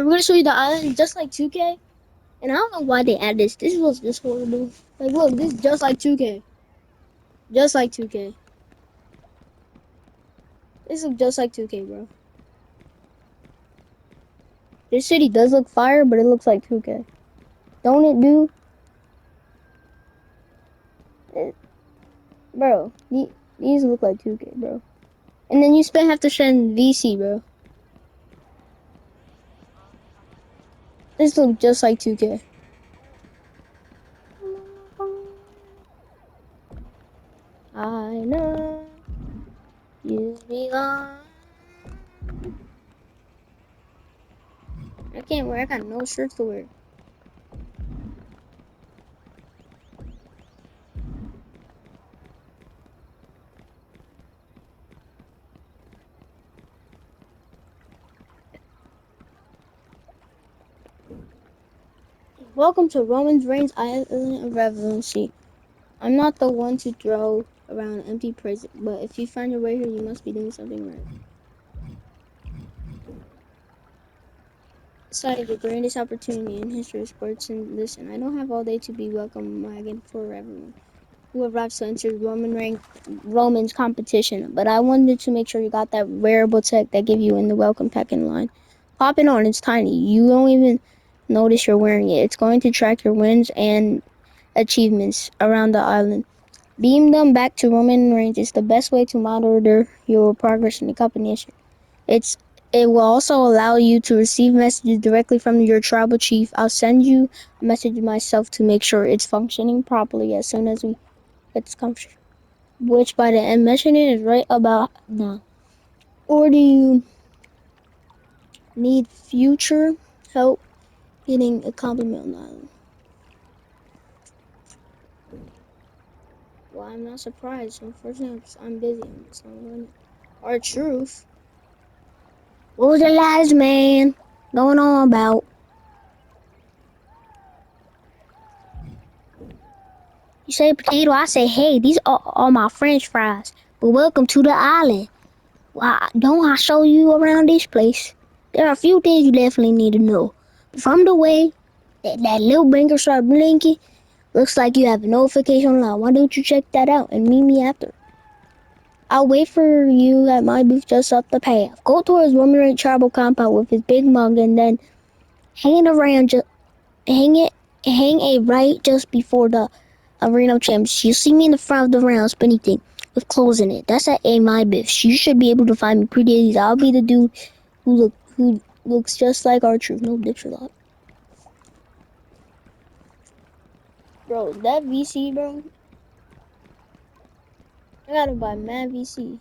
We're gonna show you the island just like 2K. And I don't know why they add this. This was just horrible. Like, look, this is just like 2K. Just like 2K. This looks just like 2K, bro. This city does look fire, but it looks like 2K. Don't it, do? It, bro, these look like 2K, bro. And then you have to spend VC, bro. This looks just like 2K. I know you belong. I can't wear. I got no shirts to wear. Welcome to Roman Reigns Island of Relevancy. I'm not the one to throw around an empty prison, but if you find your way here, you must be doing something right. Decided the greatest opportunity in history of sports, and listen, I don't have all day to be welcome wagon for everyone who arrives to enter Roman's competition, but I wanted to make sure you got that wearable tech they give you in the welcome pack in line. Pop it on, it's tiny. You don't even notice you're wearing it. It's going to track your wins and achievements around the island. Beam them back to Roman Reigns is the best way to monitor your progress in the competition. It's it will also allow you to receive messages directly from your tribal chief. I'll send you a message myself to make sure it's functioning properly as soon as we get this conversation. Which by the end mentioning is right about now. Or do you need future help getting a compliment on the island? Well, I'm not surprised. Unfortunately, I'm busy. So I'm running. Our truth. What was the last man going on about? You say potato, I say, hey, these are all my French fries. But welcome to the island. Well, don't I show you around this place? There are a few things you definitely need to know. From the way that little blinker start blinking, looks like you have a notification on. Why don't you check that out and meet me after? I'll wait for you at my booth just up the path. Go towards Woman Tribal Compound with his big mug and then hang it around just hang it hang a right just before the Arena of Champs. You'll see me in the front of the round spinny thing with clothes in it. That's at A My Biffs. You should be able to find me pretty easy. I'll be the dude who looks just like our truth. No dips or lot. Bro, that VC, bro. I gotta buy mad VC.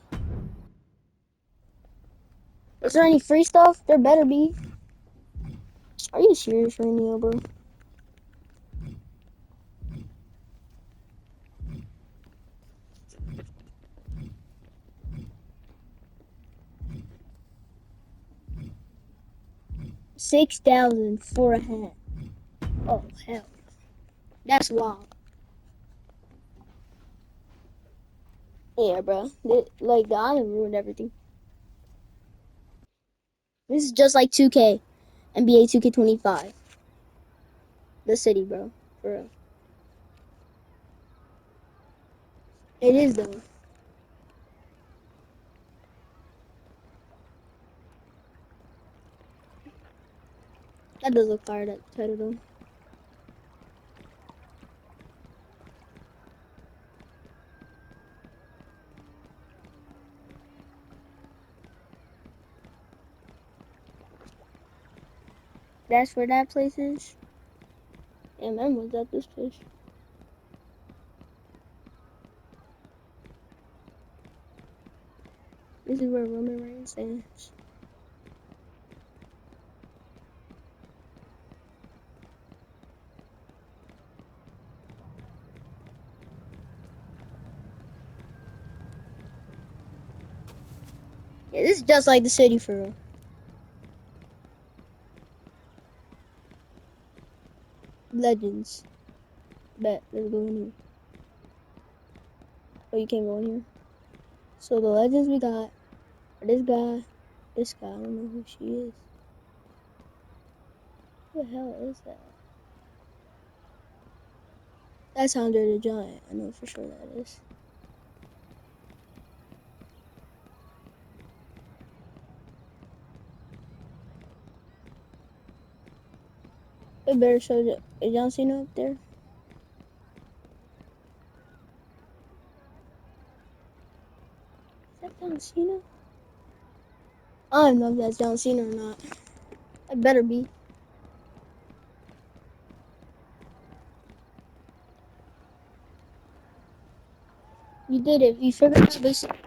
Is there any free stuff? There better be. Are you serious right now, bro? $6,000 for a hat. Oh hell, that's wild. Yeah, bro. Like the island ruined everything. This is just like 2K, NBA 2K25. The city, bro. For real. It is though. That does look fire. That title though. That's where that place is. And then was at this place. This is where Roman Reigns stands. Yeah, this is just like the city for real. Legends. Bet. Let's go in here. Oh, you can't go in here. So the legends we got are this guy. I don't know who she is. Who the hell is that? That's Andre the Giant. I know for sure that is. It better show that. Is John Cena up there? Is that John Cena? I don't know if that's John Cena or not. It better be. You did it. You figured out basically.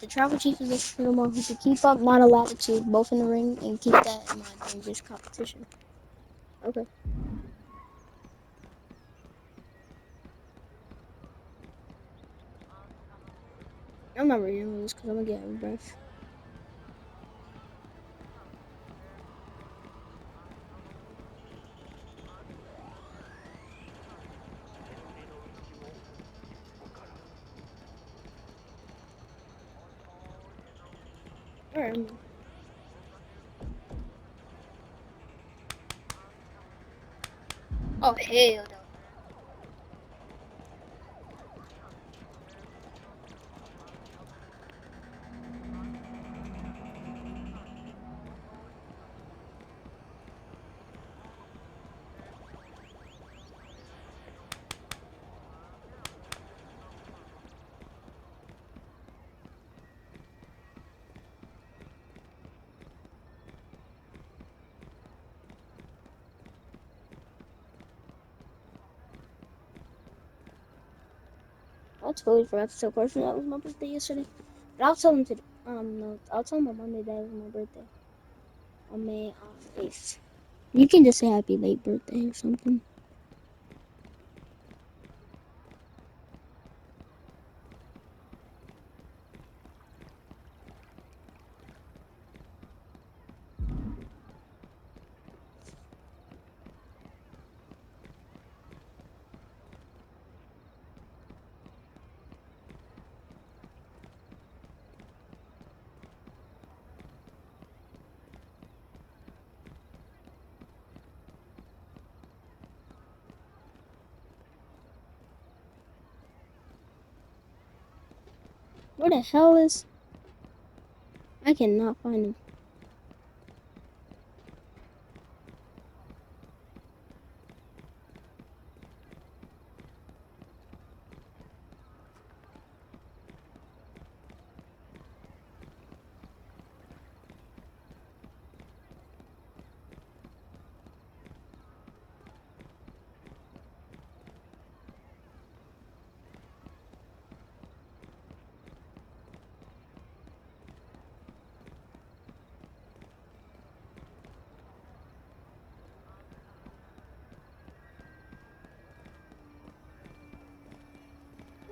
The travel chief is the one who should keep up, not a latitude, both in the ring, and keep that in mind during this competition. Okay. I'm not reading this because I'm gonna get out of breath. Alright. Oh hell no. I totally forgot to tell Carson that was my birthday yesterday. But I'll tell him today. No, I'll tell him on Monday that it was my birthday on May 8th. You can just say happy late birthday or something. Where the hell is? I cannot find him.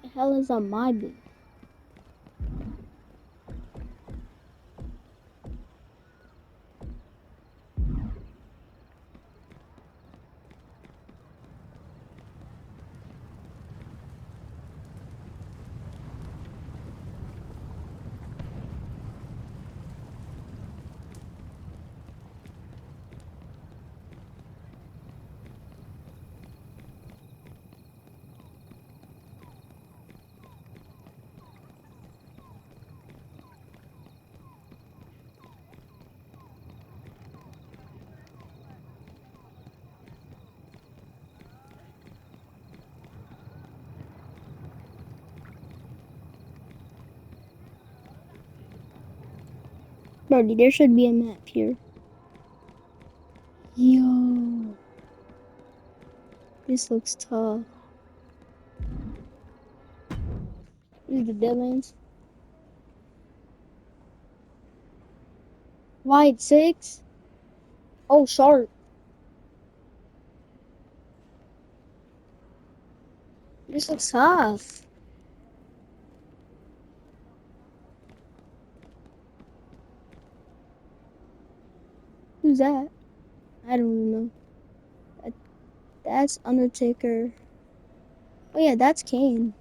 The hell is on my booth? Brody, there should be a map here. Yo, this looks tough. This is the Deadlands. Wide 6? Oh, sharp. This looks tough. Who's that? I don't even know. That, that's Undertaker. Oh yeah, that's Kane.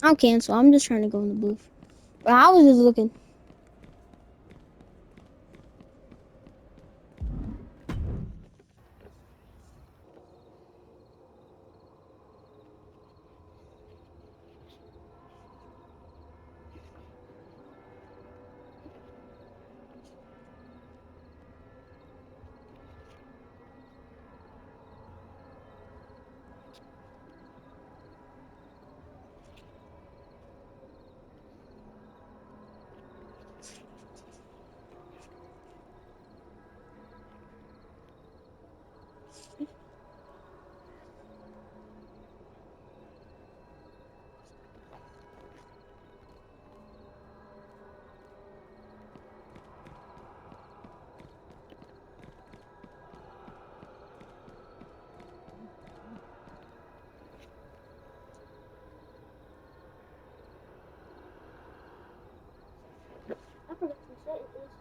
I'll cancel. I'm just trying to go in the booth. But I was just looking. I forgot to set this.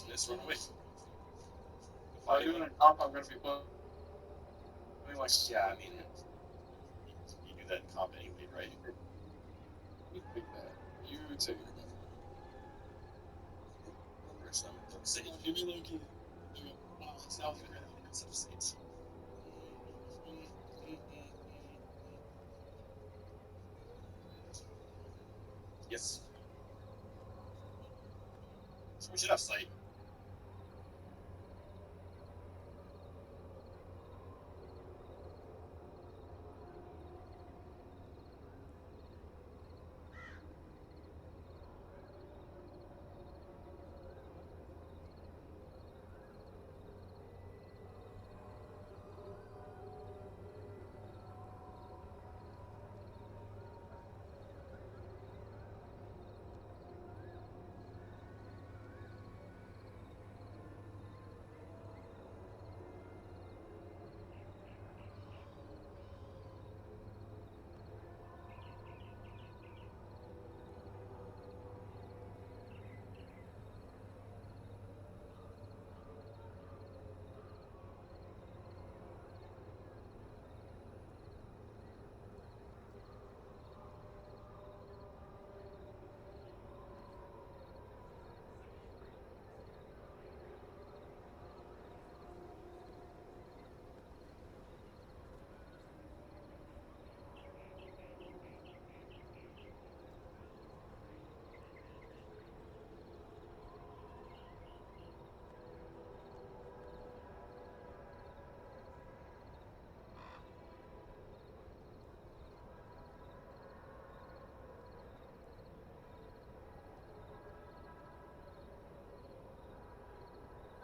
Just run away. If I do an comp, I'm gonna be putting like, yeah, I mean, you do that in comp anyway, right? You pick that. You take it. Say, give me Loki. Wow, it's now even in some states. Yes. So we should have sight.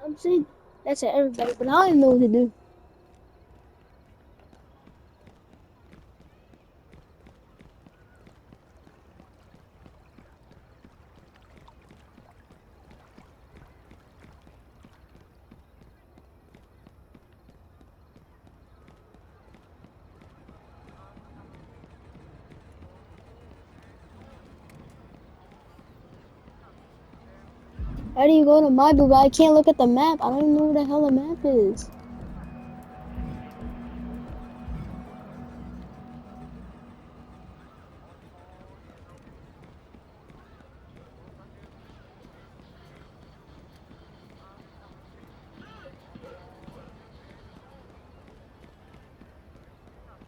I'm saying that's at everybody, but I don't even know what to do. How do you go to my booth? I can't look at the map. I don't even know where the hell the map is.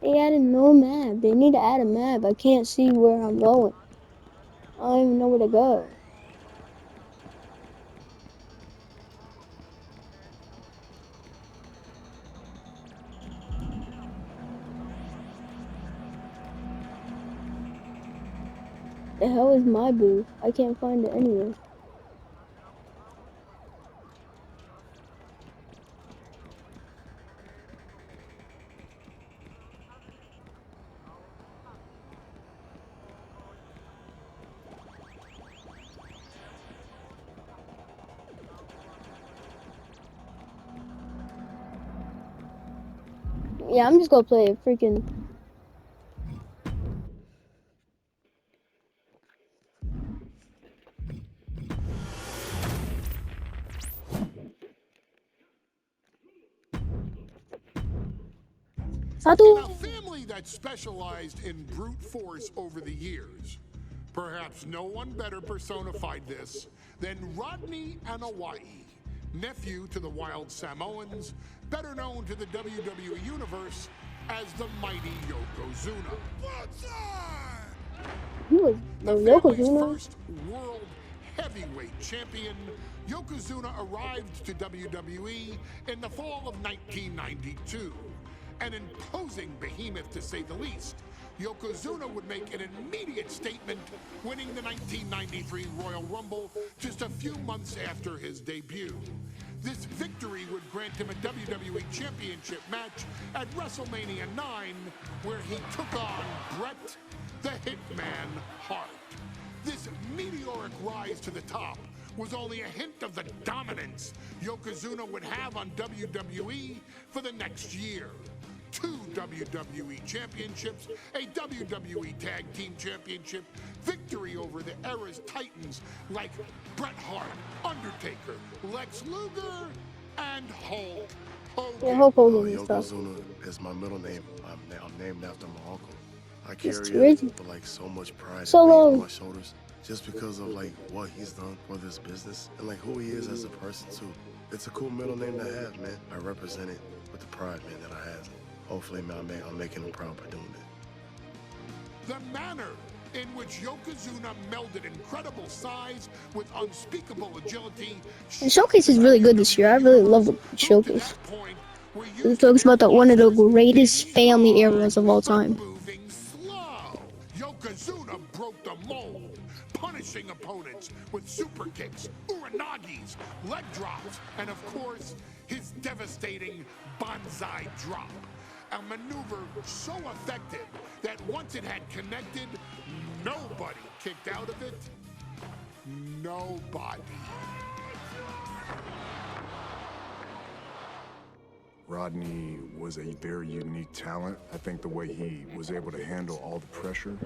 They added no map. They need to add a map. I can't see where I'm going. I don't even know where to go. The hell is my booth? I can't find it anywhere. Yeah, I'm just gonna play a freaking. In a family that specialized in brute force over the years, perhaps no one better personified this than Rodney Anawai, nephew to the Wild Samoans, better known to the WWE Universe as the mighty Yokozuna. He was The the family's Yokozuna. first world heavyweight champion, Yokozuna arrived to WWE in the fall of 1992. An imposing behemoth, to say the least, Yokozuna would make an immediate statement, winning the 1993 Royal Rumble just a few months after his debut. This victory would grant him a WWE Championship match at WrestleMania 9, where he took on Bret the Hitman Hart. This meteoric rise to the top was only a hint of the dominance Yokozuna would have on WWE for the next year. 2 WWE championships, a WWE Tag Team Championship, victory over the era's titans like Bret Hart, Undertaker, Lex Luger, and Hulk Hogan. Yeah, Hulk Hogan and stuff. Yokozuna is my middle name. I'm named after my uncle. I It's carry crazy. it with like so much pride So and weight long. on my shoulders, just because of like what he's done for this business and like who he is as a person too. It's a cool middle name to have, man. I represent it with the pride, man, that I have. Hopefully, man, I'm making him proud by doing it. The manner in which Yokozuna melded incredible size with unspeakable agility. The showcase is really good this year. I really love the showcase. It talks about one of the greatest family eras of all time. Moving slow. Yokozuna broke the mold, punishing opponents with super kicks, uranagis, leg drops, and of course, his devastating banzai drop. A maneuver so effective that once it had connected, nobody kicked out of it. Nobody. Rodney was a very unique talent. I think the way he was able to handle all the pressure,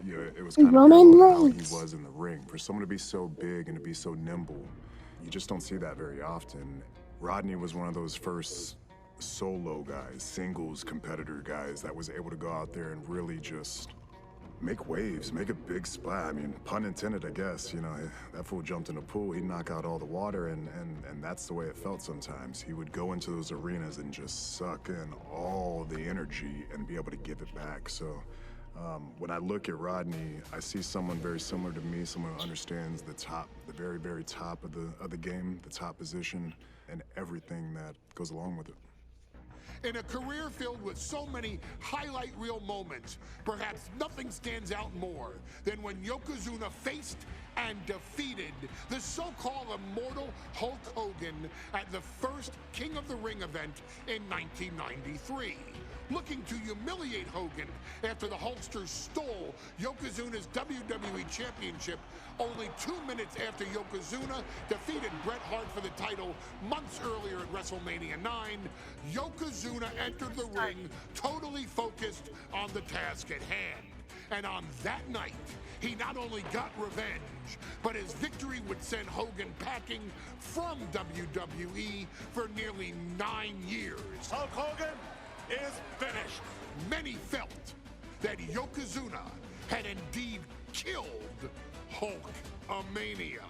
yeah, it was kind of Roman cool how he Reigns. was in the ring. For someone to be so big and to be so nimble, you just don't see that very often. Rodney was one of those first solo guys, singles competitor guys that was able to go out there and really just make waves, make a big splash. I mean, pun intended, I guess. You know, that fool jumped in a pool, he'd knock out all the water, and that's the way it felt sometimes. He would go into those arenas and just suck in all the energy and be able to give it back. So when I look at Rodney, I see someone very similar to me, someone who understands the top, the very, very top of the game, the top position, and everything that goes along with it. In a career filled with so many highlight reel moments, perhaps nothing stands out more than when Yokozuna faced and defeated the so-called immortal Hulk Hogan at the first King of the Ring event in 1993. Looking to humiliate Hogan after the Hulkster stole Yokozuna's WWE Championship only 2 minutes after Yokozuna defeated Bret Hart for the title months earlier at WrestleMania 9, Yokozuna entered the ring totally focused on the task at hand. And on that night, he not only got revenge, but his victory would send Hogan packing from WWE for nearly 9 years. Hulk Hogan is finished. Many felt that Yokozuna had indeed killed Hulkamania.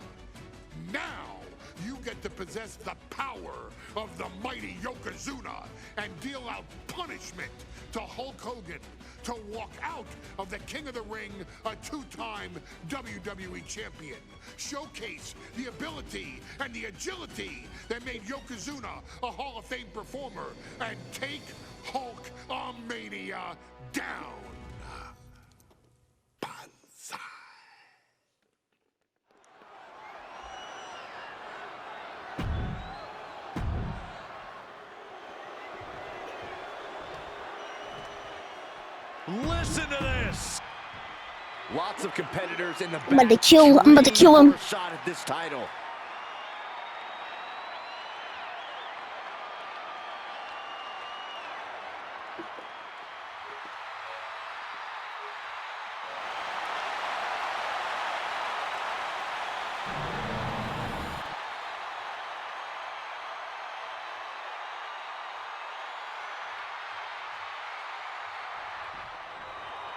Now, you get to possess the power of the mighty Yokozuna and deal out punishment to Hulk Hogan to walk out of the King of the Ring, a 2-time WWE champion. Showcase the ability and the agility that made Yokozuna a Hall of Fame performer and take Hulkamania down. Banzai. Listen to this. Lots of competitors in the back. I'm about to kill him. Shot at this title.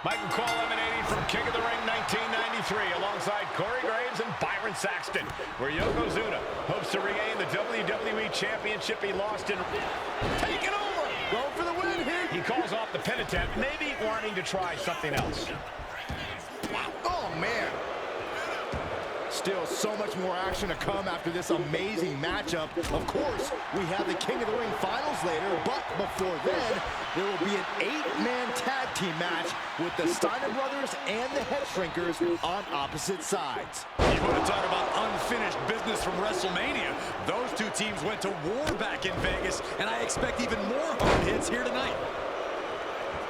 Michael Cole emanating from King of the Ring 1993 alongside Corey Graves and Byron Saxton, where Yokozuna hopes to regain the WWE Championship he lost in... Taking over! Going for the win here! He calls off the pin attempt, maybe wanting to try something else. Oh, man. Still so much more action to come after this amazing matchup. Of course, we have the King of the Ring finals later, but before then, there will be an 8-man tag team match with the Steiner Brothers and the Head Shrinkers on opposite sides. You want to talk about unfinished business from WrestleMania. Those two teams went to war back in Vegas, and I expect even more hard hits here tonight.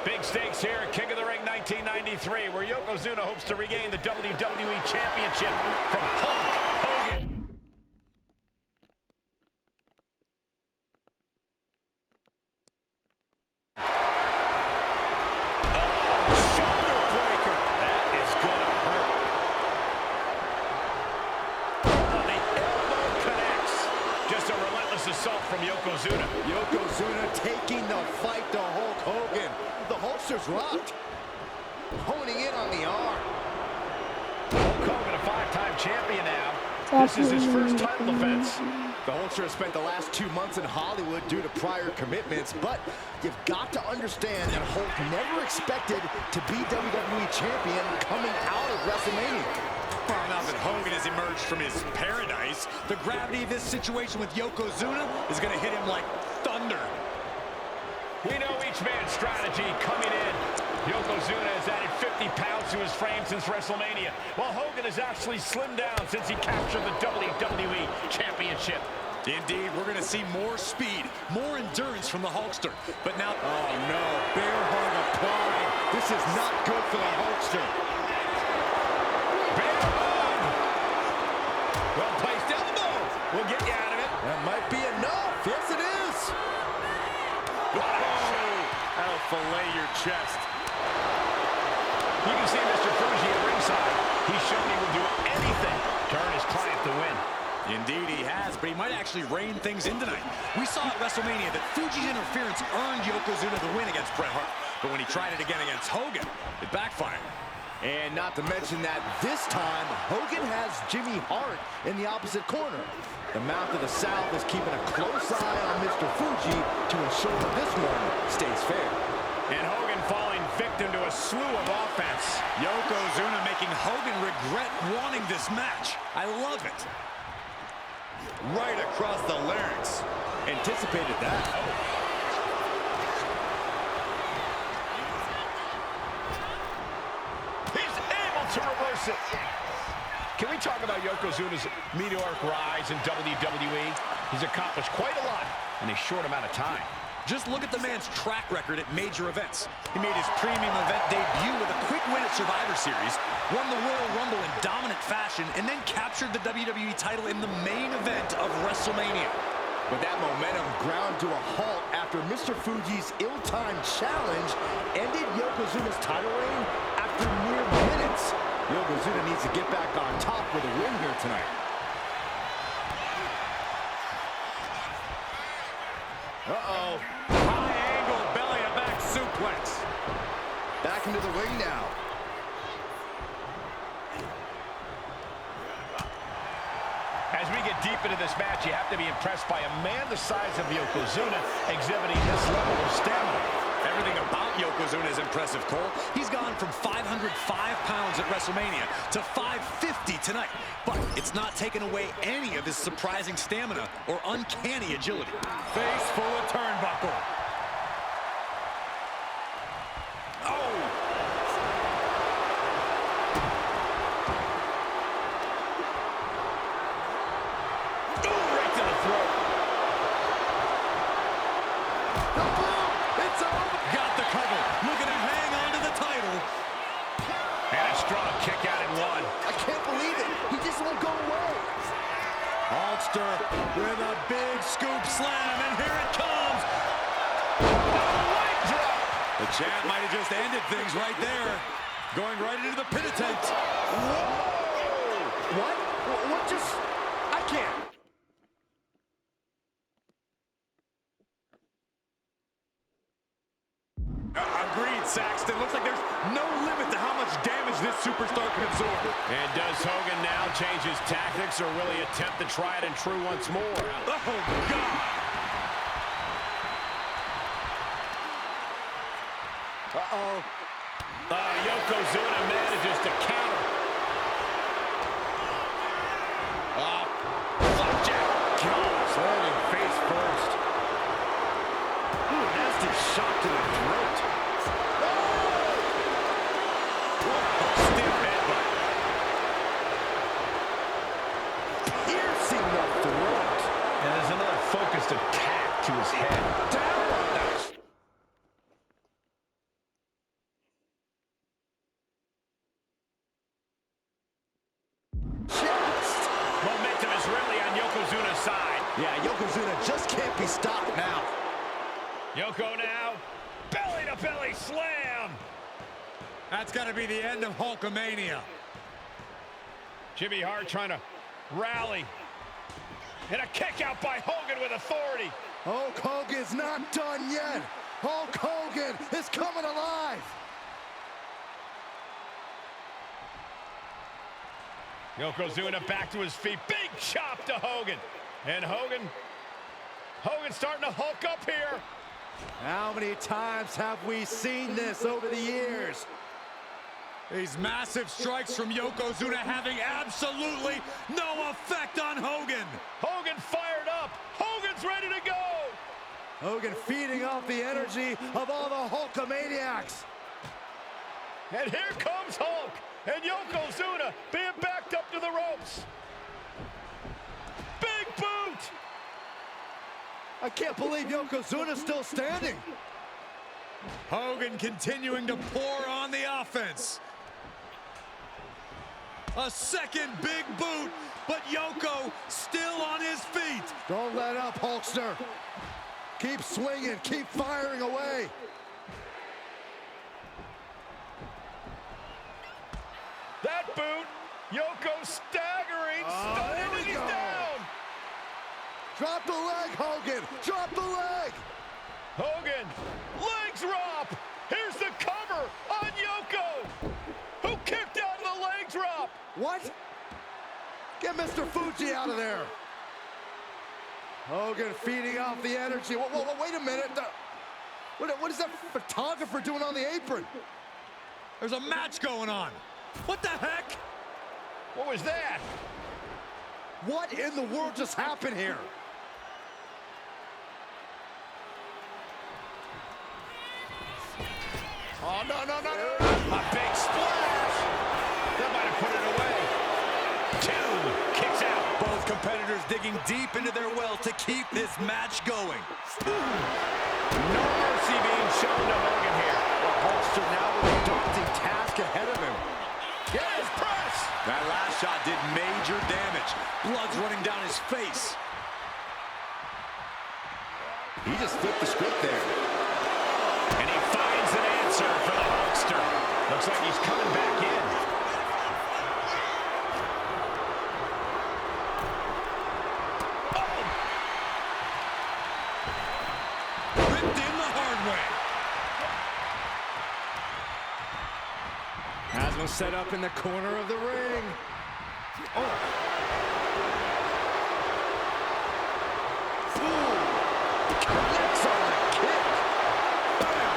Big stakes here at King of the Ring 1993, where Yokozuna hopes to regain the WWE Championship from Hulk Hogan. Oh, shoulder breaker. That is gonna hurt. Oh, the elbow connects. Just a relentless assault from Yokozuna. Yokozuna taking the fight to Hulk Hogan. The holster's rocked. Honing in on the arm. Hulk Hogan, a 5-time champion now. This is his first title defense. The holster has spent the last 2 months in Hollywood due to prior commitments, but you've got to understand that Hulk never expected to be WWE champion coming out of WrestleMania. Well, now that Hogan has emerged from his paradise, the gravity of this situation with Yokozuna is going to hit him like thunder. We know each man's strategy coming in. Yokozuna has added 50 pounds to his frame since WrestleMania, while Hogan has actually slimmed down since he captured the WWE Championship. Indeed, we're going to see more speed, more endurance from the Hulkster. But now... Oh, no. Bear hug applied. This is not good for the Hulkster. Bear hug! Well-placed elbow. We'll get you out of it. That might be enough. Yes, it is. That'll fillet your chest. You can see Mr. Fuji at ringside. He's shown he will do anything to earn his client to win. Indeed he has, but he might actually rein things in tonight. We saw at WrestleMania that Fuji's interference earned Yokozuna the win against Bret Hart. But when he tried it again against Hogan, it backfired. And not to mention that this time, Hogan has Jimmy Hart in the opposite corner. The Mouth of the South is keeping a close eye on Mr. Fuji to ensure this one stays fair. And Hogan falling victim to a slew of offense. Yokozuna making Hogan regret wanting this match. I love it. Right across the larynx. Anticipated that. He's able to reverse it. Can we talk about Yokozuna's meteoric rise in WWE? He's accomplished quite a lot in a short amount of time. Just look at the man's track record at major events. He made his premium event debut with a quick win at Survivor Series, won the Royal Rumble in dominant fashion, and then captured the WWE title in the main event of WrestleMania. But that momentum ground to a halt after Mr. Fuji's ill-timed challenge ended Yokozuna's title reign after after mere minutes. Yokozuna needs to get back on top with a win here tonight. Uh-oh. High angle belly-to-back suplex. Back into the ring now. As we get deep into this match, you have to be impressed by a man the size of Yokozuna exhibiting this level of stamina. Everything about Yokozuna is impressive, Cole. He's gone from 505 pounds at WrestleMania to 550 tonight. But it's not taken away any of his surprising stamina or uncanny agility. Face full of turnbuckle. Oh! With a big scoop slam, and here it comes. Leg drop. The champ might have just ended things right there. Going right into the pin attempt. Whoa! What just... I can't. Agreed, Saxton. Looks like there's no limit to how much damage this superstar can absorb. And does Hogan now change his tactics, or will he attempt to try it and true once more? Oh, God! Uh-oh. Yokozuna manages to counter. Flapjack. God, landing face first. Ooh, nasty shot to the throat. Stiff headbutt. Piercing the throat. And there's another focused attack to his head. Down. Momentum is really on Yokozuna's side. Yeah, Yokozuna just can't be stopped now. Yoko now, belly-to-belly slam. That's got to be the end of Hulkamania. Jimmy Hart trying to rally. And a kick out by Hogan with authority. Hulk Hogan's not done yet. Hulk Hogan is coming alive. Yokozuna back to his feet. Big chop to Hogan. And Hogan's starting to hulk up here. How many times have we seen this over the years? These massive strikes from Yokozuna having absolutely no effect on Hogan. Hogan fired up. Hogan's ready to go. Hogan feeding off the energy of all the Hulkamaniacs. And here comes Hulk. And Yokozuna being backed up to the ropes. Big boot. I can't believe Yokozuna's still standing. Hogan continuing to pour on the offense. A second big boot, but Yoko still on his feet. Don't let up, Hulkster. Keep swinging, keep firing away. That boot, Yoko staggering, stunning, and he's down. Drop the leg, Hogan. Drop the leg. Hogan, leg drop. Here's the cover on Yoko, who kicked out of the leg drop. What? Get Mr. Fuji out of there. Hogan feeding off the energy. Whoa, wait a minute. What is that photographer doing on the apron? There's a match going on. What the heck? What was that? What in the world just happened here? Oh, no. A big splash. That might have put it away. 2 kicks out. Both competitors digging deep into their well to keep this match going. No mercy being shown to Hogan here. Hulkster now with a daunting task ahead of him. Yes, press! That last shot did major damage. Blood's running down his face. He just flipped the script there. And he finds an answer. answer for the Hulkster. Looks like he's coming back in. Ripped in the hard way. Haslam set up in the corner of the ring. Oh. Connects on the kick. Bam.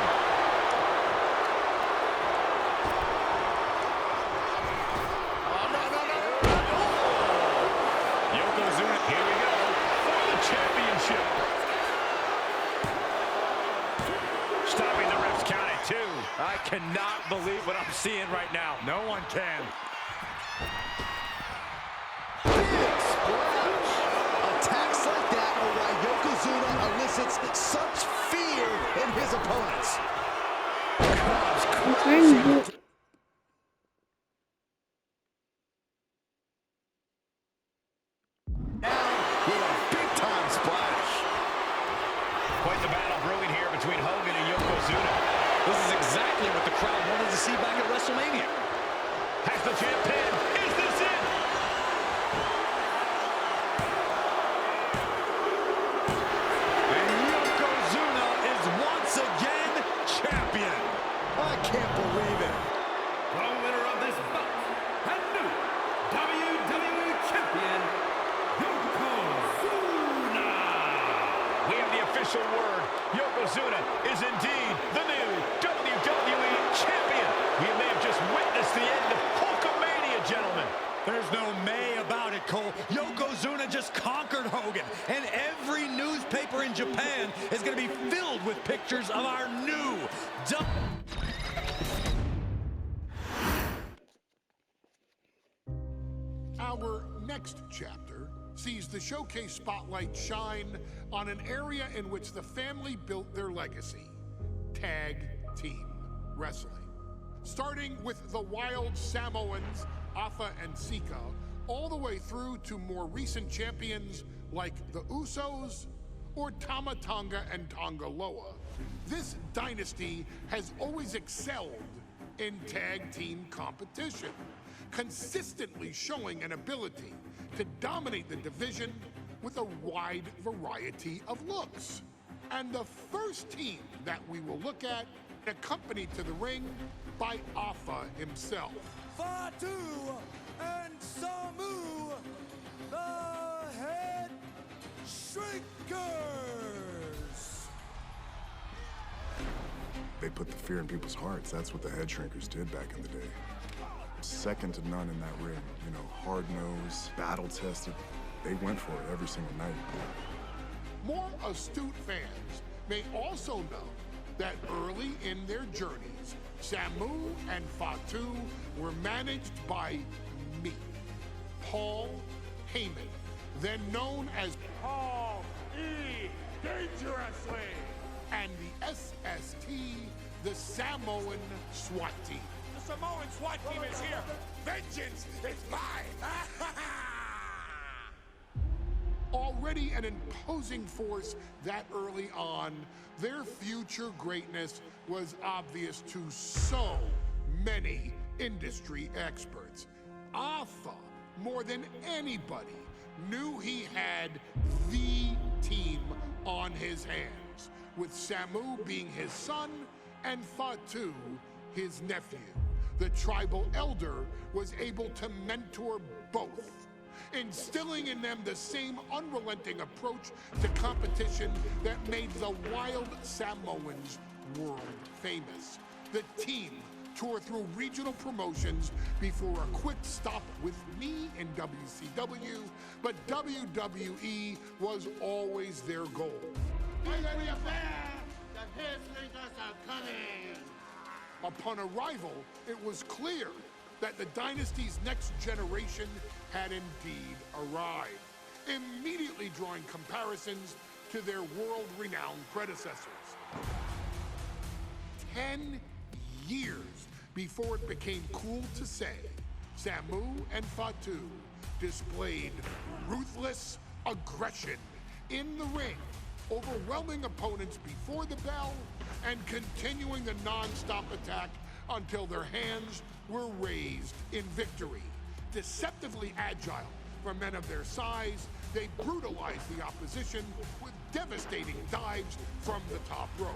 Oh, no. Yokozuna, here we go, for the championship. Stopping the ref's count at 2. I cannot believe what I'm seeing right now. No one can. Big splash. Attacks like that are why Yokozuna elicits such fear in his opponents. Comes crashing. With a big-time splash. Quite the battle brewing here between Hogan and Yokozuna. This is exactly what the crowd wanted to see back at WrestleMania. Has the champ pinned. Is this it? And Yokozuna is once again champion. I can't believe it. The winner of this bout and new WWE Champion, Yokozuna. We have the official word. Yokozuna is indeed the new WWE Champion. We may have just witnessed the end of Hulkamania, gentlemen. There's no may about it, Cole. Yokozuna just conquered Hogan, and every newspaper in Japan is going to be filled with pictures of our new Our next chapter sees the showcase spotlight shine on an area in which the family built their legacy: tag team wrestling. Starting with the Wild Samoans, Afa and Sika, all the way through to more recent champions like the Usos or Tama Tonga and Tonga Loa. This dynasty has always excelled in tag team competition, consistently showing an ability to dominate the division with a wide variety of looks. And the first team that we will look at, accompanied to the ring by Afa himself. Fatu and Samu, the Head Shrinkers. They put the fear in people's hearts. That's what the Head Shrinkers did back in the day. Second to none in that ring. You know, hard-nosed, battle-tested. They went for it every single night. More astute fans may also know that early in their journeys, Samu and Fatu were managed by me, Paul Heyman, then known as Paul E. Dangerously, and the SST, the Samoan SWAT team. The Samoan SWAT team is here. Vengeance is mine! Already an imposing force that early on, their future greatness was obvious to so many industry experts. Afa, more than anybody, knew he had the team on his hands, with Samu being his son and Fatu his nephew. The tribal elder was able to mentor both, instilling in them the same unrelenting approach to competition that made the Wild Samoans world famous. The team toured through regional promotions before a quick stop with me in WCW, but WWE was always their goal. Upon arrival, it was clear that the dynasty's next generation had indeed arrived, immediately drawing comparisons to their world-renowned predecessors. 10 years before it became cool to say, Samu and Fatu displayed ruthless aggression in the ring overwhelming opponents before the bell, and continuing the non-stop attack until their hands were raised in victory. Deceptively agile for men of their size, they brutalized the opposition with devastating dives from the top rope.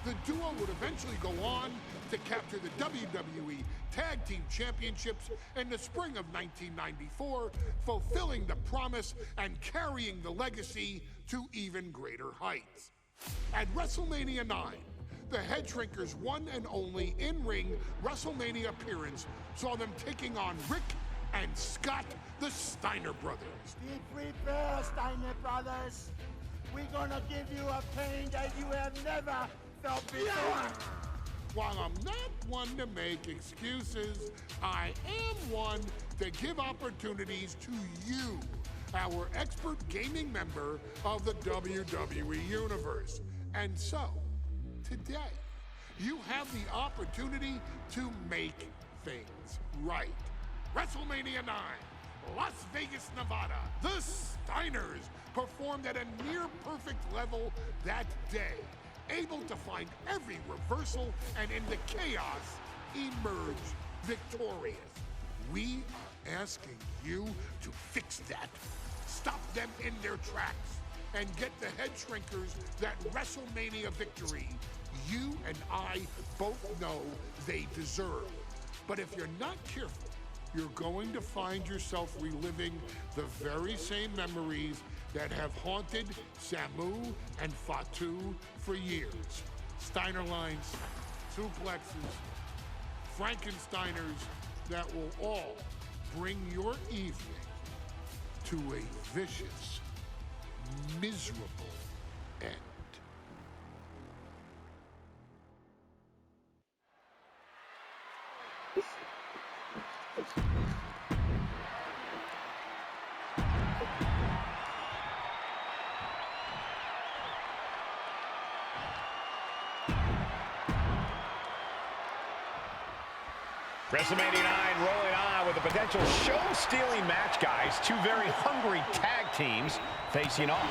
The duo would eventually go on to capture the WWE Tag Team Championships in the spring of 1994, fulfilling the promise and carrying the legacy to even greater heights. At WrestleMania 9, the Head Shrinkers' one and only in-ring WrestleMania appearance saw them taking on Rick and Scott, the Steiner brothers. Be prepared, Steiner brothers. We're gonna give you a pain that you have never felt before. While I'm not one to make excuses, I am one to give opportunities to you, our expert gaming member of the WWE Universe. And so, today, you have the opportunity to make things right. WrestleMania 9, Las Vegas, Nevada. The Steiners performed at a near-perfect level that day, able to find every reversal and in the chaos emerge victorious. We are asking you to fix that. Stop them in their tracks and get the Head Shrinkers that WrestleMania victory you and I both know they deserve. But if you're not careful, you're going to find yourself reliving the very same memories that have haunted Samu and Fatu for years. Steiner lines, suplexes, Frankensteiners that will all bring your evening to a vicious, miserable end. WrestleMania 9 rolling on with a potential show-stealing match, guys. Two very hungry tag teams facing off.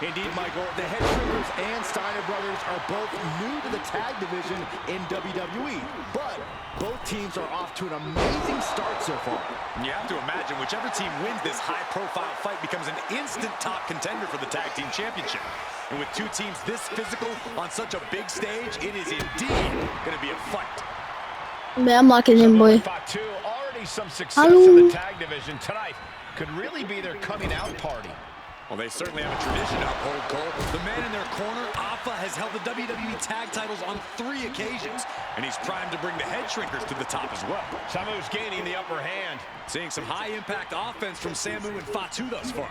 Indeed, Michael, the Head Shrinkers and Steiner brothers are both new to the tag division in WWE, but both teams are off to an amazing start so far. You have to imagine whichever team wins this high-profile fight becomes an instant top contender for the tag team championship. And with two teams this physical on such a big stage, it is indeed going to be a fight. Man, I'm locking in, boy. Fatu, already some success in the tag division tonight. Could really be their coming out party. Well, they certainly have a tradition to uphold, Cole. The man in their corner, Alpha, has held the WWE tag titles on 3 occasions, and he's primed to bring the Head Shrinkers to the top as well. Samu's gaining the upper hand. Seeing some high-impact offense from Samu and Fatu thus far.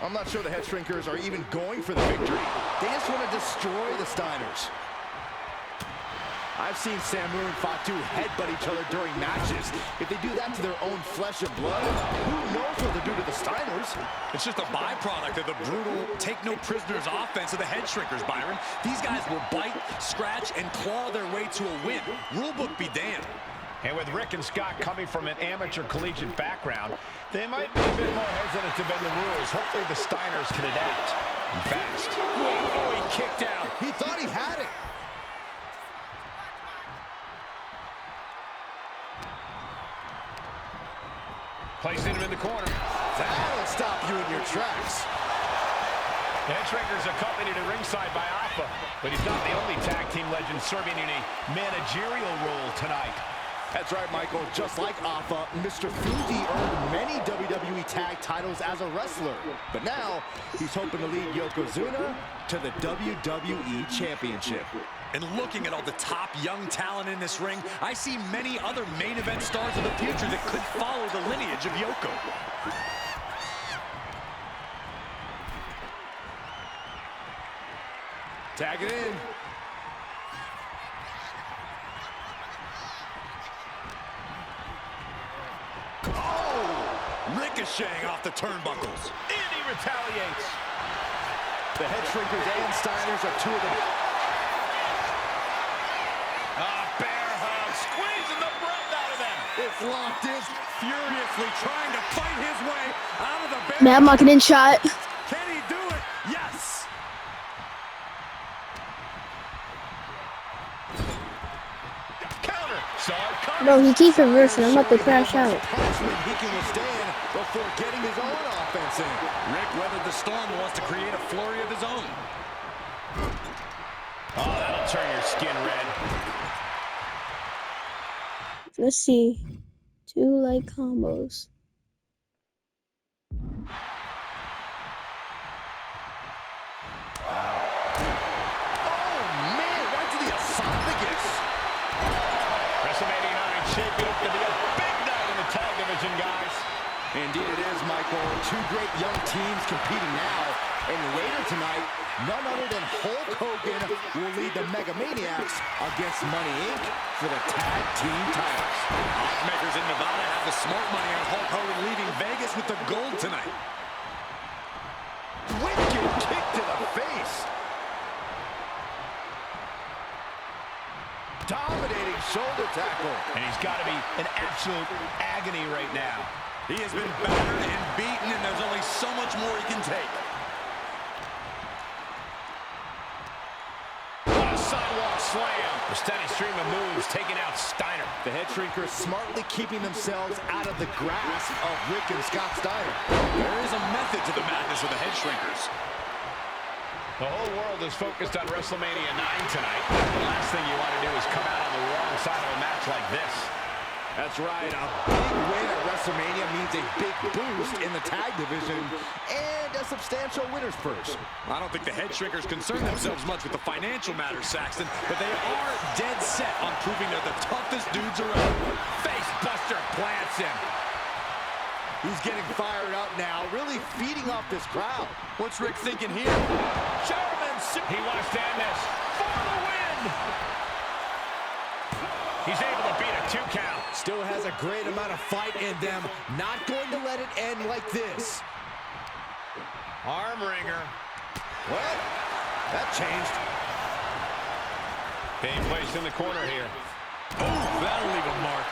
I'm not sure the Head Shrinkers are even going for the victory. They just want to destroy the Steiners. I've seen Samu and Fatu headbutt each other during matches. If they do that to their own flesh and blood, who knows what they'll do to the Steiners? It's just a byproduct of the brutal take-no-prisoners offense of the Head Shrinkers, Byron. These guys will bite, scratch, and claw their way to a win. Rulebook be damned. And with Rick and Scott coming from an amateur collegiate background, they might be a bit more hesitant to bend the rules. Hopefully the Steiners can adapt. And fast. Oh, he kicked out. He thought he had it. Placing him in the corner. That'll stop you in your tracks. The Head Shrinkers accompanied at ringside by Alpha, but he's not the only tag team legend serving in a managerial role tonight. That's right, Michael. Just like Alpha, Mr. Fuji earned many WWE tag titles as a wrestler. But now, he's hoping to lead Yokozuna to the WWE Championship. And looking at all the top young talent in this ring, I see many other main event stars of the future that could follow the lineage of Yoko. Tag it in. Oh! Ricocheting off the turnbuckles. And he retaliates. The Head Shrinkers and Steiners are two of them. Bear hug, squeezing the breath out of them. It's locked in. Furiously trying to fight his way out of the bear. Man, I'm locking in shot. Can he do it? Yes. Bro, he keeps reversing. I'm about to Showing how crash much out. punishment he can withstand before getting his own offense in. Rick weathered the storm and wants to create a flurry of his own. Oh, that'll turn your skin red. Let's see. 2 leg combos. Oh, man, right to the esophagus. WrestleMania 9 shaping up to be a big night in the tag division, guys. Indeed it is, Michael. Two great young teams competing now. And later tonight, none other than Hulk Hogan will lead the Mega Maniacs against Money Inc. for the tag team titles. Oddsmakers in Nevada have the smart money on Hulk Hogan leaving Vegas with the gold tonight. Wicked kick to the face. Dominating shoulder tackle. And he's got to be in absolute agony right now. He has been battered and beaten, and there's only so much more he can take. What a sidewalk slam. A steady stream of moves taking out Steiner. The head shrinkers smartly keeping themselves out of the grasp of Rick and Scott Steiner. There is a method to the madness with the head shrinkers. The whole world is focused on WrestleMania 9 tonight. The last thing you want to do is come out on the wrong side of a match like this. That's right. A big win at WrestleMania means a big boost in the tag division and a substantial winner's purse. I don't think the head shrinkers concern themselves much with the financial matters, Saxton, but they are dead set on proving they're the toughest dudes around. Face buster plants him. He's getting fired up now, really feeding off this crowd. What's Rick thinking here? German, he wants to end this for the win. He's able to beat a 2 count. Still has a great amount of fight in them. Not going to let it end like this. Arm wringer. Well, that changed. Being placed in the corner here. Oh, that'll leave a mark.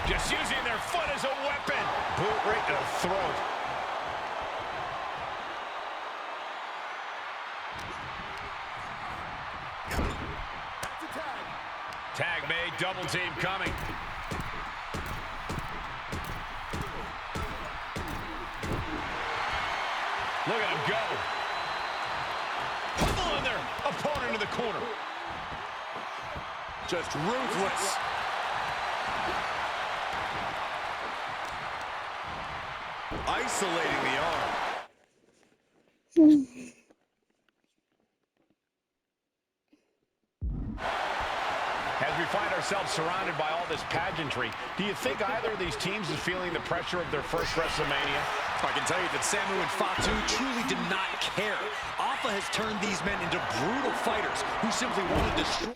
Just using their foot as a weapon. Boot right to the throat. Tag made, double team coming. Look at him go. Pummeling their opponent in the corner. Just ruthless. Isolating the arm. As we find ourselves surrounded by all this pageantry, do you think either of these teams is feeling the pressure of their first WrestleMania? I can tell you that Samu and Fatu truly did not care. Alpha has turned these men into brutal fighters who simply want to destroy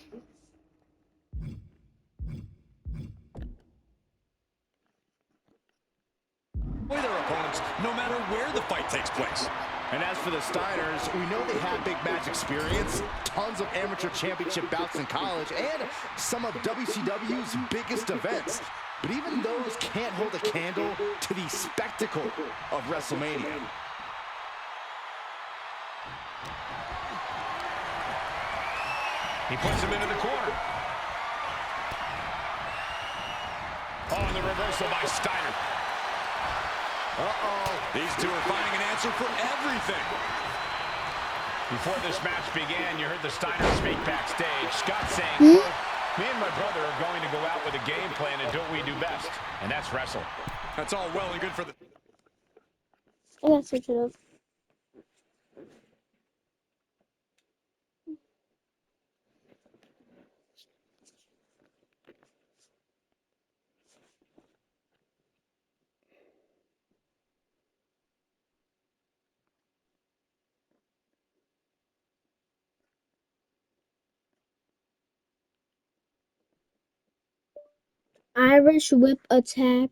their opponents no matter where the fight takes place. And as for the Steiners, we know they have big match experience, tons of amateur championship bouts in college, and some of WCW's biggest events. But even those can't hold a candle to the spectacle of WrestleMania. He puts him into the corner. Oh, and the reversal by Steiner. Uh-oh. These two are finding an answer for everything. Before this match began, you heard the Steiners speak backstage. Scott saying, quote, "Me and my brother are going to go out with a game plan and do what we do best, and that's wrestle." That's all well and good for the... I gotta switch it up. Irish whip attack.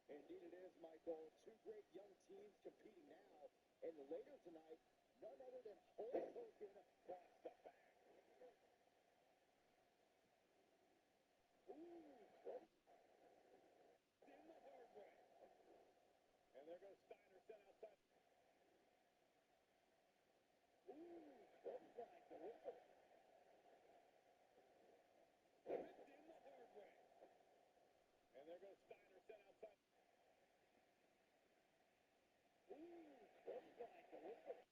Indeed it is, Michael. Two great young teams competing now. And later tonight, none other than Hulk Hogan across the back. Ooh, close. In the hard way. And there goes Steiner set outside. Ooh, close line delivered. Ripped in the hard way. And there goes Steiner set outside. Ooh, close line delivered.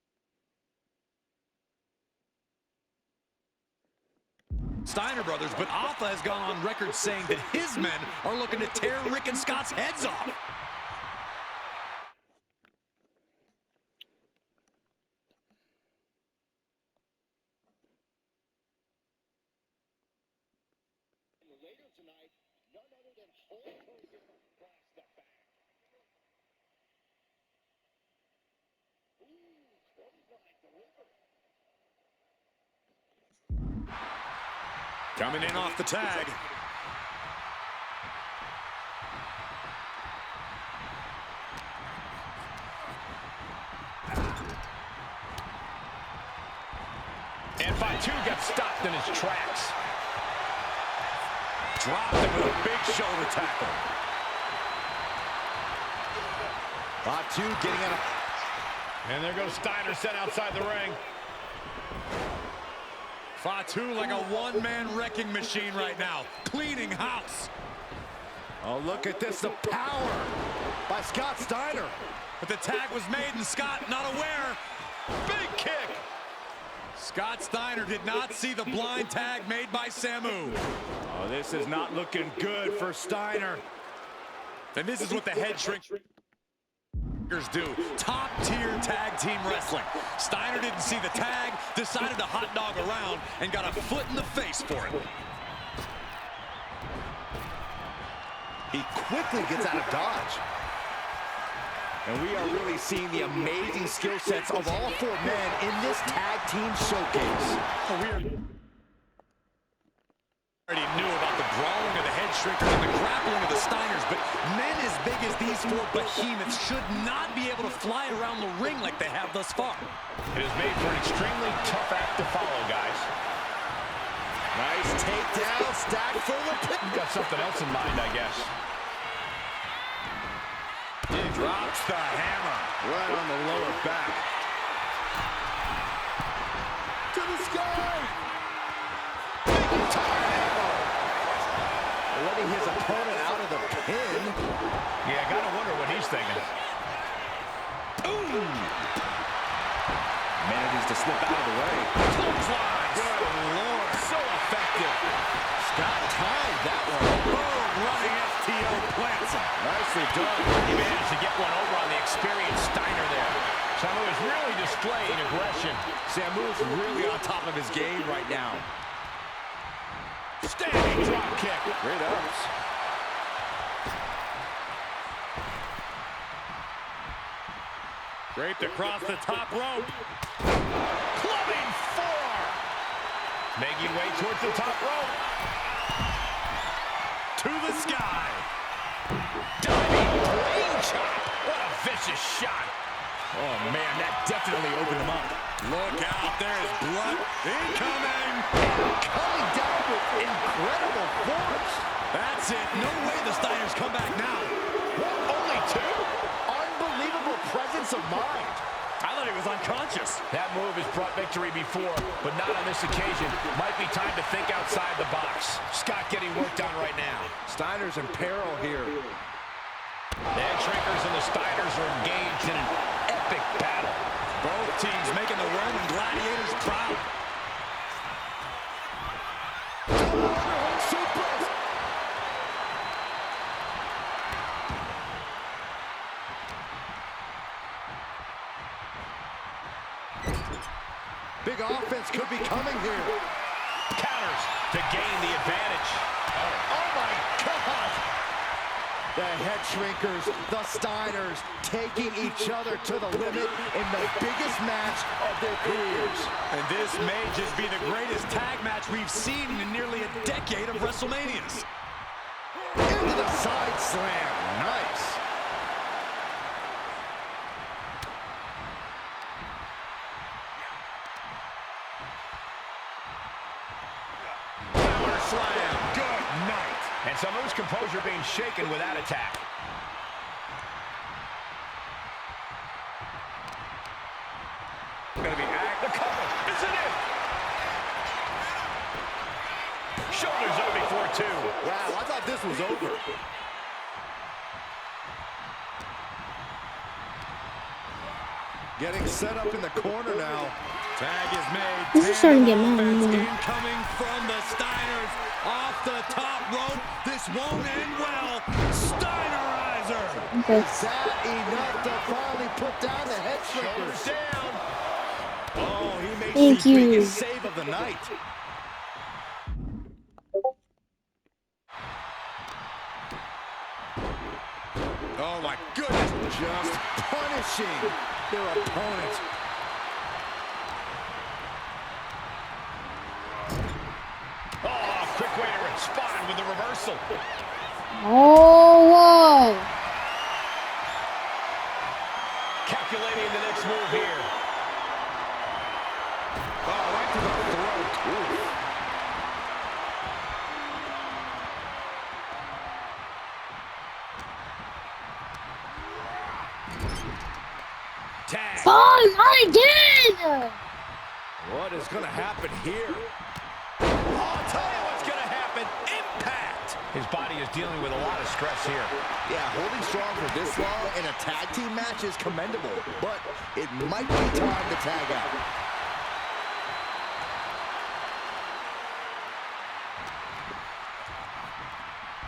Steiner brothers, but Alpha has gone on record saying that his men are looking to tear Rick and Scott's heads off. Later tonight, none other than Hulk Hogan across the back. Ooh, close line delivered. Coming in off the tag. And Fatu gets stopped in his tracks. Dropped him with a big shoulder tackle. Fatu getting out of... And there goes Steiner set outside the ring. Fatu like a one-man wrecking machine right now, cleaning house. Oh, look at this, the power by Scott Steiner. But the tag was made and Scott not aware. Big kick. Scott Steiner did not see the blind tag made by Samu. Oh, this is not looking good for Steiner. And this is what the head shrinkers do. Top-tier tag team wrestling. Steiner didn't see the tag, decided to hot dog around, and got a foot in the face for it. He quickly gets out of dodge. And we are really seeing the amazing skill sets of all four men in this tag team showcase. We already knew about the brawling of the head shrinkers and the grappling of the Steiners, but men as big as these four behemoths should not be able to fly around the ring like they have thus far. It is made for an extremely tough act to follow, guys. Nice takedown, stack full of pin. Got something else in mind, I guess. He drops the hammer Right on the lower back. To the sky. Big time elbow. Letting his opponent out of the pin. Yeah, gotta wonder what he's thinking. Ooh. Manages to slip out of the way. clothesline. Good Lord. So effective. Scott tied that one. Boom, running FTO plants him. Nicely done. He managed to get one over on the experienced Steiner there. Samu is really displaying aggression. Samu is really on top of his game right now. Standing drop kick. Great ups. Draped across the top rope. Clubbing forearm. Making way towards the top rope. To the sky. Diving brain chop. What a vicious shot. Oh, man, that definitely opened him up. Look out, there's blood incoming. Coming down with incredible force. That's it. No way the Steiners come back now. Only two? Unbelievable presence of mind. I thought he was unconscious. That move has brought victory before, but not on this occasion. Might be time to think outside the box. Scott getting worked on right now. Steiner's in peril here. The head shrinkers and the Steiners are engaged in an epic battle. Both teams making the Roman gladiators proud. Suplex. Big offense could be coming here. Counters to gain the advantage. Oh my God! The head shrinkers, the Steiners, taking each other to the limit in the biggest match of their careers. And this may just be the greatest tag match we've seen in nearly a decade of WrestleManias. Into the side slam. Nice. slam. Good night. And some of his composure being shaken with that attack. Going to be the cover. Is it in? Shoulders up before two. Wow, I thought this was over. Getting set up in the corner now. Tag is made. This is starting to get mad. Incoming from the Steiners. Off the top rope. This won't end well. Steinerizer. Okay. Is that enough to finally put down the head shoulders down? Oh, he makes Thank the you. biggest save of the night. Oh my goodness. just punishing their opponent. Oh, quick way to respond with the reversal. Oh, whoa. Calculating the next move here. Oh, right to the throat. Ooh. Tag. Oh, not again. What is going to happen here? Oh, I'll tell you what's going to happen. Impact. His body is dealing with a lot of stress here. Yeah, holding strong for this long in a tag team match is commendable, but it might be time to tag out.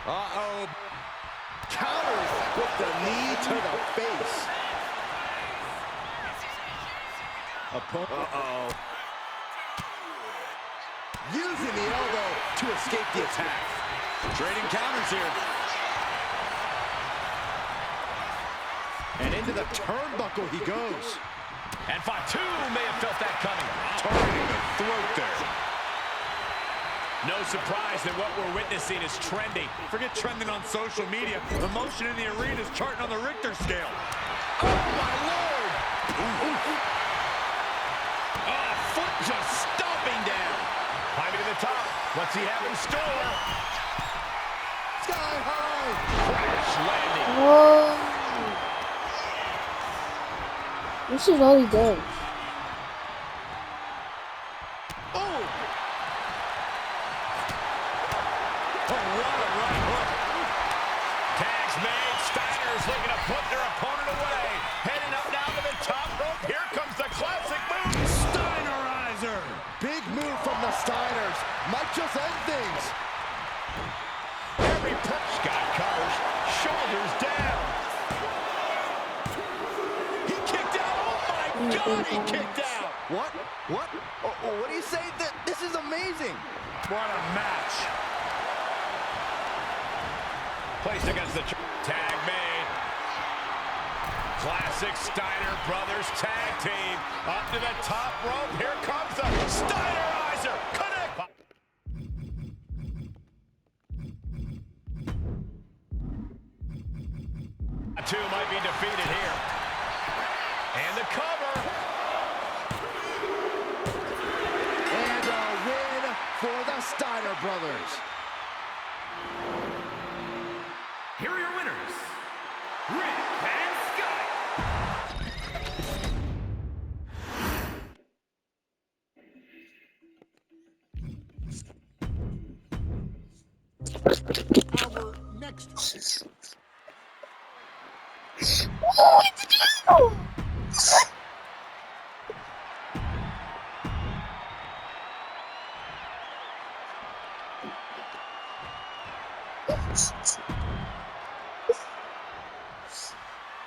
Uh-oh. Counters with the knee to the face. Uh-oh. Using the elbow to escape the attack. Trading counters here. And into the turnbuckle he goes. And Fatu may have felt that coming. Targeting the throat there. No surprise that what we're witnessing is trending. Forget trending on social media. The motion in the arena is charting on the Richter scale. Oh, my Lord! Oh, foot just stomping down. Climbing to the top. What's he have in store? Sky high! Crash landing. Whoa. This is all he does. Tags made. Steiner's looking to put their opponent away. Heading up now to the top rope. Here comes the classic move. Steinerizer. Big move from the Steiners. Might just end things. Every push. Scott covers. Shoulders down. He kicked out. Oh my God, he kicked out. What? What? Oh, what do you say? This is amazing. What a match. Placed against the tag made. Classic Steiner Brothers tag team. Up to the top rope. Here comes the Steinerizer. Connect. Two might be defeated here. And the cover. And a win for the Steiner Brothers. Here are your winners, Rick and Scott. Our next. Oh, it's you!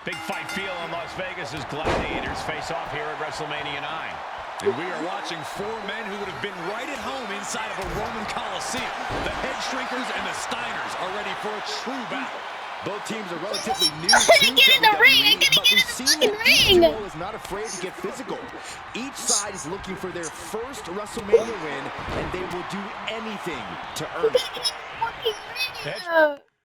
Big fight feel in Las Vegas as Gladiators face off here at WrestleMania 9. And we are watching four men who would have been right at home inside of a Roman Coliseum. The Head Shrinkers and the Steiners are ready for a true battle. Both teams are relatively new I'm to gonna get in the WWE, ring. I'm gonna but get we've in the seen fucking that each ring. duo is not afraid to get physical. Each side is looking for their first WrestleMania win, and they will do anything to earn it. Fucking ring.